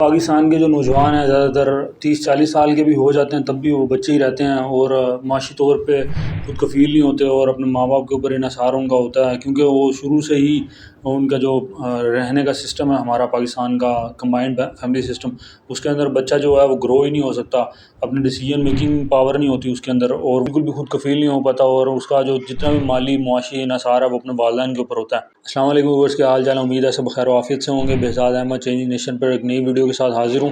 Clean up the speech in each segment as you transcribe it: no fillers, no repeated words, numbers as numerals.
پاکستان کے جو نوجوان ہیں زیادہ تر 30-40 سال کے بھی ہو جاتے ہیں، تب بھی وہ بچے ہی رہتے ہیں اور معاشی طور پہ خود کفیل نہیں ہوتے اور اپنے ماں باپ کے اوپر انحصار ان کا ہوتا ہے، کیونکہ وہ شروع سے ہی ان کا جو رہنے کا سسٹم ہے ہمارا پاکستان کا کمبائنڈ فیملی سسٹم، اس کے اندر بچہ جو ہے وہ گرو ہی نہیں ہو سکتا، اپنی ڈیسیجن میکنگ پاور نہیں ہوتی اس کے اندر، اور بالکل بھی خود کفیل نہیں ہو پاتا، اور اس کا جو جتنا بھی مالی معاشی انحصار ہے وہ اپنے والدین کے اوپر ہوتا ہے۔ السلام علیکم ویورز، کے حال چال؟ امید ہے سب بخیر و عافیت سے ہوں گے۔ بہزاد احمد چینجنگ نیشن پر ایک نئی ویڈیو کے ساتھ حاضر ہوں۔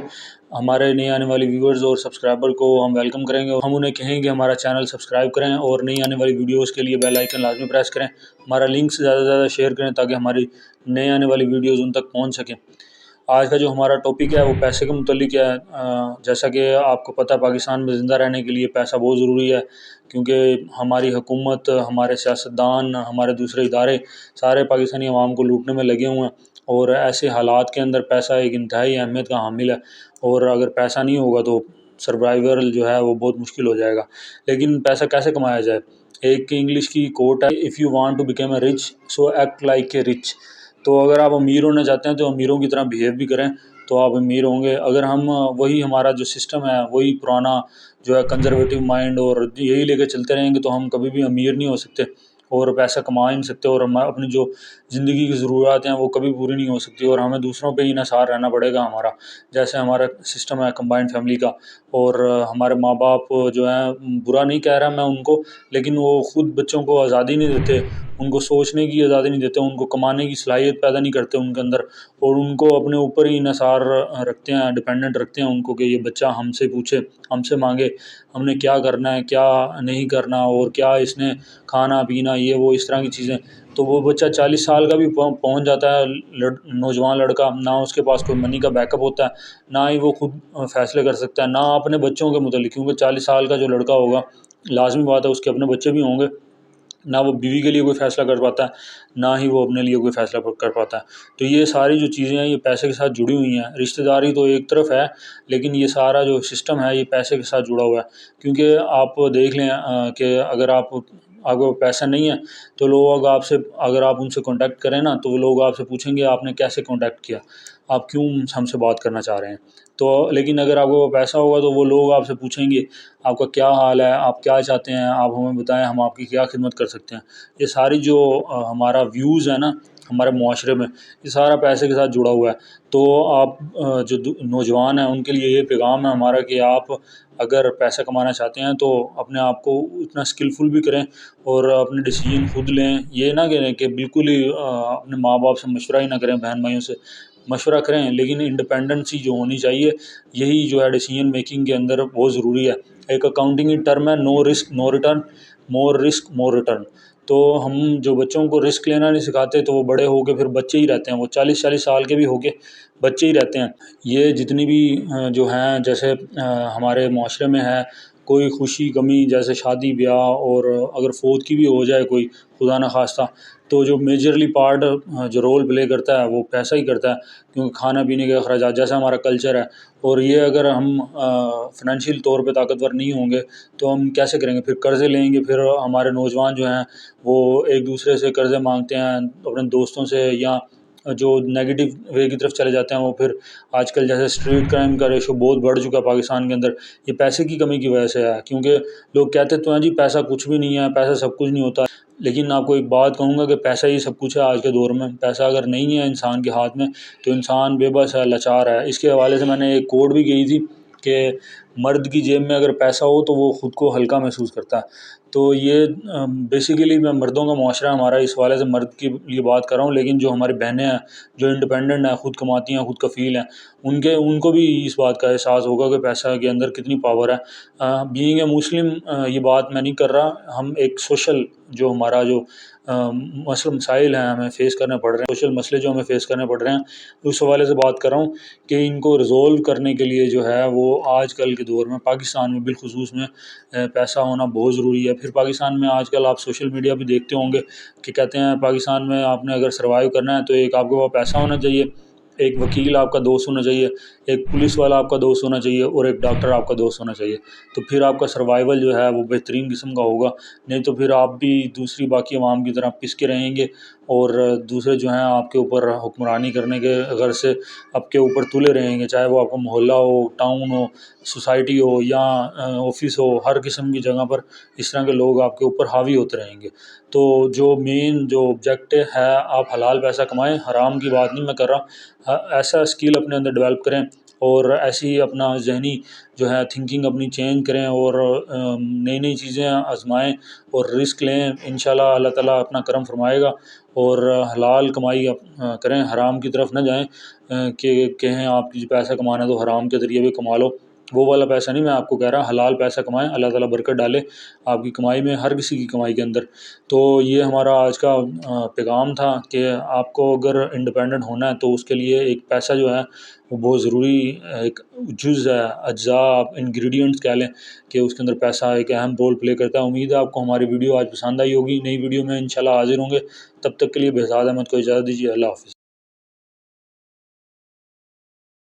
ہمارے نئے آنے والی ویورز اور سبسکرائبر کو ہم ویلکم کریں گے، ہم انہیں کہیں گے ہمارا چینل سبسکرائب کریں اور نئی آنے والی ویڈیوز کے لیے بیل آئیکن لازمی پریس کریں، ہمارا لنک سے زیادہ سے زیادہ شیئر کریں تاکہ ہماری نئے آنے والی ویڈیوز ان تک پہنچ سکیں۔ آج کا جو ہمارا ٹاپک ہے وہ پیسے کے متعلق ہے۔ جیسا کہ آپ کو پتہ ہے پاکستان میں زندہ رہنے کے لیے پیسہ بہت ضروری ہے، کیونکہ ہماری حکومت، ہمارے سیاستدان، ہمارے دوسرے ادارے سارے پاکستانی عوام کو لوٹنے میں لگے ہوئے ہیں، اور ایسے حالات کے اندر پیسہ ایک انتہائی اہمیت کا حامل ہے، اور اگر پیسہ نہیں ہوگا تو سروائیول جو ہے وہ بہت مشکل ہو جائے گا۔ لیکن پیسہ کیسے کمایا جائے؟ ایک انگلش کی کوٹ ہے، if you want to become a rich so act like a rich. تو اگر آپ امیر ہونا چاہتے ہیں تو امیروں کی طرح بیہیو بھی کریں تو آپ امیر ہوں گے۔ اگر ہم وہی ہمارا جو سسٹم ہے وہی پرانا جو ہے کنزرویٹو مائنڈ اور یہی لے کے چلتے رہیں گے تو ہم کبھی بھی امیر نہیں ہو سکتے اور پیسہ کما ہی نہیں سکتے، اور ہم اپنی جو زندگی کی ضروریات ہیں وہ کبھی پوری نہیں ہو سکتی، اور ہمیں دوسروں پہ ہی انحصار رہنا پڑے گا ہمارا، جیسے ہمارا سسٹم ہے کمبائنڈ فیملی کا۔ اور ہمارے ماں باپ جو ہیں، برا نہیں کہہ رہا میں ان کو، لیکن وہ خود بچوں کو آزادی نہیں دیتے، ان کو سوچنے کی آزادی نہیں دیتے، ان کو کمانے کی صلاحیت پیدا نہیں کرتے ان کے اندر، اور ان کو اپنے اوپر ہی انحصار رکھتے ہیں، ڈیپینڈنٹ رکھتے ہیں ان کو کہ یہ بچہ ہم سے پوچھے، ہم سے مانگے ہم نے کیا کرنا ہے کیا نہیں کرنا، اور کیا اس نے کھانا پینا، یہ وہ اس طرح کی چیزیں۔ تو وہ بچہ 40 سال کا بھی پہنچ جاتا ہے، نوجوان لڑکا، نہ اس کے پاس کوئی منی کا بیک اپ ہوتا ہے، نہ ہی وہ خود فیصلے کر سکتا ہے، نہ اپنے بچوں کے متعلق، کیونکہ 40 سال کا جو لڑکا ہوگا لازمی بات ہے اس کے اپنے بچے بھی ہوں گے، نہ وہ بیوی کے لیے کوئی فیصلہ کر پاتا ہے، نہ ہی وہ اپنے لیے کوئی فیصلہ کر پاتا ہے۔ تو یہ ساری جو چیزیں ہیں یہ پیسے کے ساتھ جڑی ہوئی ہیں، رشتہ داری تو ایک طرف ہے لیکن یہ سارا جو سسٹم ہے یہ پیسے کے ساتھ جڑا ہوا ہے، کیونکہ آپ دیکھ لیں کہ اگر آپ کو پیسہ نہیں ہے تو لوگ آپ سے، اگر آپ ان سے کانٹیکٹ کریں نا تو وہ لوگ آپ سے پوچھیں گے آپ نے کیسے کانٹیکٹ کیا، آپ کیوں ہم سے بات کرنا چاہ رہے ہیں۔ تو لیکن اگر آپ کو پیسہ ہوگا تو وہ لوگ آپ سے پوچھیں گے آپ کا کیا حال ہے، آپ کیا چاہتے ہیں، آپ ہمیں بتائیں ہم آپ کی کیا خدمت کر سکتے ہیں۔ یہ ساری جو ہمارا ویوز ہے نا ہمارے معاشرے میں، یہ سارا پیسے کے ساتھ جڑا ہوا ہے۔ تو آپ جو نوجوان ہیں ان کے لیے یہ پیغام ہے ہمارا کہ آپ اگر پیسہ کمانا چاہتے ہیں تو اپنے آپ کو اتنا اسکلفل بھی کریں اور اپنے ڈیسیجن خود لیں، یہ نہ کریں کہ بالکل ہی اپنے ماں باپ سے مشورہ ہی نہ کریں، بہن بھائیوں سے مشورہ کریں، لیکن انڈیپینڈنسی جو ہونی چاہیے یہی جو ہے ڈیسیجن میکنگ کے اندر بہت ضروری ہے۔ ایک اکاؤنٹنگ کی ٹرم ہے no risk no return, more risk more return. تو ہم جو بچوں کو رسک لینا نہیں سکھاتے تو وہ بڑے ہو کے پھر بچے ہی رہتے ہیں، وہ 40 سال کے بھی ہو کے بچے ہی رہتے ہیں۔ یہ جتنی بھی جو ہیں، جیسے ہمارے معاشرے میں ہے کوئی خوشی غمی، جیسے شادی بیاہ، اور اگر فوت کی بھی ہو جائے کوئی خدا نخواستہ، تو جو میجرلی پارٹ جو رول پلے کرتا ہے وہ پیسہ ہی کرتا ہے، کیونکہ کھانا پینے کے اخراجات جیسا ہمارا کلچر ہے، اور یہ اگر ہم فنانشیل طور پہ طاقتور نہیں ہوں گے تو ہم کیسے کریں گے؟ پھر قرضے لیں گے، پھر ہمارے نوجوان جو ہیں وہ ایک دوسرے سے قرضے مانگتے ہیں، اپنے دوستوں سے، یا جو نیگیٹو وے کی طرف چلے جاتے ہیں وہ پھر آج کل جیسے اسٹریٹ کرائم کا ریشو بہت بڑھ چکا ہے پاکستان کے اندر، یہ پیسے کی کمی کی وجہ سے ہے، کیونکہ لوگ کہتے تو ہیں جی پیسہ کچھ بھی نہیں ہے، پیسہ سب کچھ نہیں ہوتا، لیکن آپ کو ایک بات کہوں گا کہ پیسہ ہی سب کچھ ہے آج کے دور میں۔ پیسہ اگر نہیں ہے انسان کے ہاتھ میں تو انسان بے بس ہے، لاچار ہے۔ اس کے حوالے سے میں نے ایک کوٹ بھی کہی تھی کہ مرد کی جیب میں اگر پیسہ ہو تو وہ خود کو ہلکا محسوس کرتا ہے۔ تو یہ بیسیکلی میں مردوں کا معاشرہ ہمارا، اس حوالے سے مرد کی لیے بات کر رہا ہوں، لیکن جو ہماری بہنیں ہیں جو انڈیپینڈنٹ ہیں، خود کماتی ہیں، خود کفیل ہیں، ان کو بھی اس بات کا احساس ہوگا کہ پیسہ کے اندر کتنی پاور ہے۔ بینگ اے مسلم یہ بات میں نہیں کر رہا، ہم ایک سوشل جو ہمارا جو مسائل ہیں ہمیں فیس کرنے پڑ رہے ہیں، سوشل مسئلے جو ہمیں فیس کرنے پڑ رہے ہیں، اس حوالے سے بات کر رہا ہوں کہ ان کو ریزولو کرنے کے لیے جو ہے وہ آج کل کے دور میں پاکستان میں بالخصوص میں پیسہ ہونا بہت ضروری ہے۔ پھر پاکستان میں آج کل آپ سوشل میڈیا بھی دیکھتے ہوں گے کہ کہتے ہیں پاکستان میں آپ نے اگر سروائیو کرنا ہے تو ایک آپ کے پاس پیسہ ہونا چاہیے، ایک وکیل آپ کا دوست ہونا چاہیے، ایک پولیس والا آپ کا دوست ہونا چاہیے، اور ایک ڈاکٹر آپ کا دوست ہونا چاہیے، تو پھر آپ کا سروائیول جو ہے وہ بہترین قسم کا ہوگا۔ نہیں تو پھر آپ بھی دوسری باقی عوام کی طرح پس کے رہیں گے اور دوسرے جو ہیں آپ کے اوپر حکمرانی کرنے کے غرض سے آپ کے اوپر تلے رہیں گے، چاہے وہ آپ کا محلہ ہو، ٹاؤن ہو، سوسائٹی ہو یا آفس ہو، ہر قسم کی جگہ پر اس طرح کے لوگ آپ کے اوپر حاوی ہوتے رہیں گے۔ تو جو مین جو آبجیکٹو ہے، آپ حلال پیسہ کمائیں، حرام کی بات نہیں میں کر رہا، ایسا اسکل اپنے اندر ڈیولپ کریں اور ایسی اپنا ذہنی جو ہے تھنکنگ اپنی چینج کریں اور نئی نئی چیزیں آزمائیں اور رسک لیں، انشاءاللہ اللہ تعالیٰ اپنا کرم فرمائے گا اور حلال کمائی کریں، حرام کی طرف نہ جائیں کہ کہیں آپ کی پیسہ کمانا ہے تو حرام کے ذریعے بھی کما لو، وہ والا پیسہ نہیں میں آپ کو کہہ رہا، حلال پیسہ کمائیں، اللہ تعالیٰ برکت ڈالے آپ کی کمائی میں، ہر کسی کی کمائی کے اندر۔ تو یہ ہمارا آج کا پیغام تھا کہ آپ کو اگر انڈیپینڈنٹ ہونا ہے تو اس کے لیے ایک پیسہ جو ہے وہ بہت ضروری ایک جز ہے، اجزاء، انگریڈینٹس کہہ لیں کہ اس کے اندر پیسہ ایک اہم رول پلے کرتا ہے۔ امید ہے آپ کو ہماری ویڈیو آج پسند آئی ہوگی، نئی ویڈیو میں انشاءاللہ حاضر ہوں گے، تب تک کے لیے بہزاد احمد کو اجازت دیجیے، اللہ حافظ۔